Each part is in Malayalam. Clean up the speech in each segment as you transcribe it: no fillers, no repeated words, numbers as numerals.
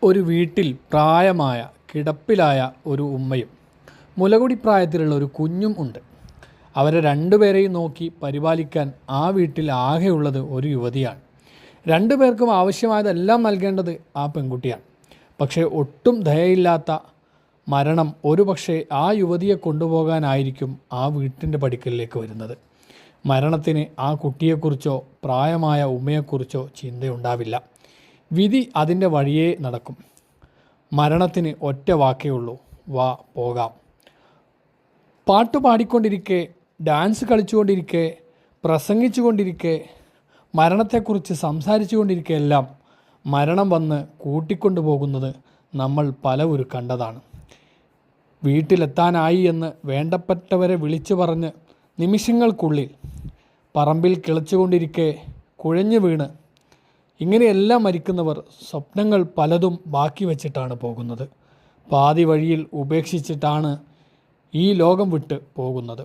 ഒരു വീട്ടിൽ പ്രായമായ കിടപ്പിലായ ഒരു ഉമ്മയും മുലകുടി പ്രായത്തിലുള്ള ഒരു കുഞ്ഞും ഉണ്ട്. അവരെ രണ്ടുപേരെയും നോക്കി പരിപാലിക്കാൻ ആ വീട്ടിൽ ആകെയുള്ളത് ഒരു യുവതിയാണ്. രണ്ടുപേർക്കും ആവശ്യമായതെല്ലാം നൽകേണ്ടത് ആ പെൺകുട്ടിയാണ്. പക്ഷേ ഒട്ടും ദയയില്ലാത്ത മരണം ഒരുപക്ഷെ ആ യുവതിയെ കൊണ്ടുപോകാനായിരിക്കും ആ വീട്ടിൻ്റെ പടിക്കലിലേക്ക് വരുന്നത്. മരണത്തിന് ആ കുട്ടിയെക്കുറിച്ചോ പ്രായമായ ഉമ്മയെക്കുറിച്ചോ ചിന്തയുണ്ടാവില്ല. വിധി അതിൻ്റെ വഴിയേ നടക്കും. മരണത്തിന് ഒറ്റ വാക്കേ ഉള്ളൂ, വാ പോകാം. പാട്ട് പാടിക്കൊണ്ടിരിക്കെ, ഡാൻസ് കളിച്ചുകൊണ്ടിരിക്കെ, പ്രസംഗിച്ചു കൊണ്ടിരിക്കെ, മരണത്തെക്കുറിച്ച് സംസാരിച്ചു കൊണ്ടിരിക്കെ എല്ലാം മരണം വന്ന് കൂട്ടിക്കൊണ്ടു പോകുന്നത് നമ്മൾ പലവരും കണ്ടതാണ്. വീട്ടിലെത്താനായി എന്ന് വേണ്ടപ്പെട്ടവരെ വിളിച്ചു പറഞ്ഞ് നിമിഷങ്ങൾക്കുള്ളിൽ പറമ്പിൽ കിളച്ചുകൊണ്ടിരിക്കെ കുഴഞ്ഞു വീണ് ഇങ്ങനെയെല്ലാം മരിക്കുന്നവർ സ്വപ്നങ്ങൾ പലതും ബാക്കി വച്ചിട്ടാണ് പോകുന്നത്. പാതി വഴിയിൽ ഉപേക്ഷിച്ചിട്ടാണ് ഈ ലോകം വിട്ട് പോകുന്നത്.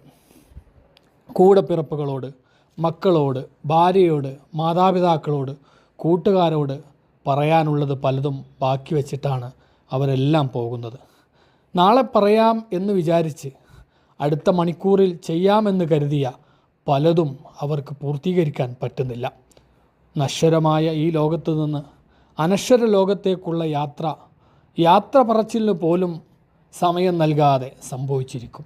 കൂടപ്പിറപ്പുകളോട്, മക്കളോട്, ഭാര്യയോട്, മാതാപിതാക്കളോട്, കൂട്ടുകാരോട് പറയാനുള്ളത് പലതും ബാക്കി വച്ചിട്ടാണ് അവരെല്ലാം പോകുന്നത്. നാളെ പറയാം എന്ന് വിചാരിച്ച് അടുത്ത മണിക്കൂറിൽ ചെയ്യാമെന്ന് കരുതിയ പലതും അവർക്ക് പൂർത്തീകരിക്കാൻ പറ്റുന്നില്ല. നശ്വരമായ ഈ ലോകത്ത് നിന്ന് അനശ്വര ലോകത്തേക്കുള്ള യാത്ര പറച്ചിലിന് പോലും സമയം നൽകാതെ സംഭവിച്ചിരിക്കും.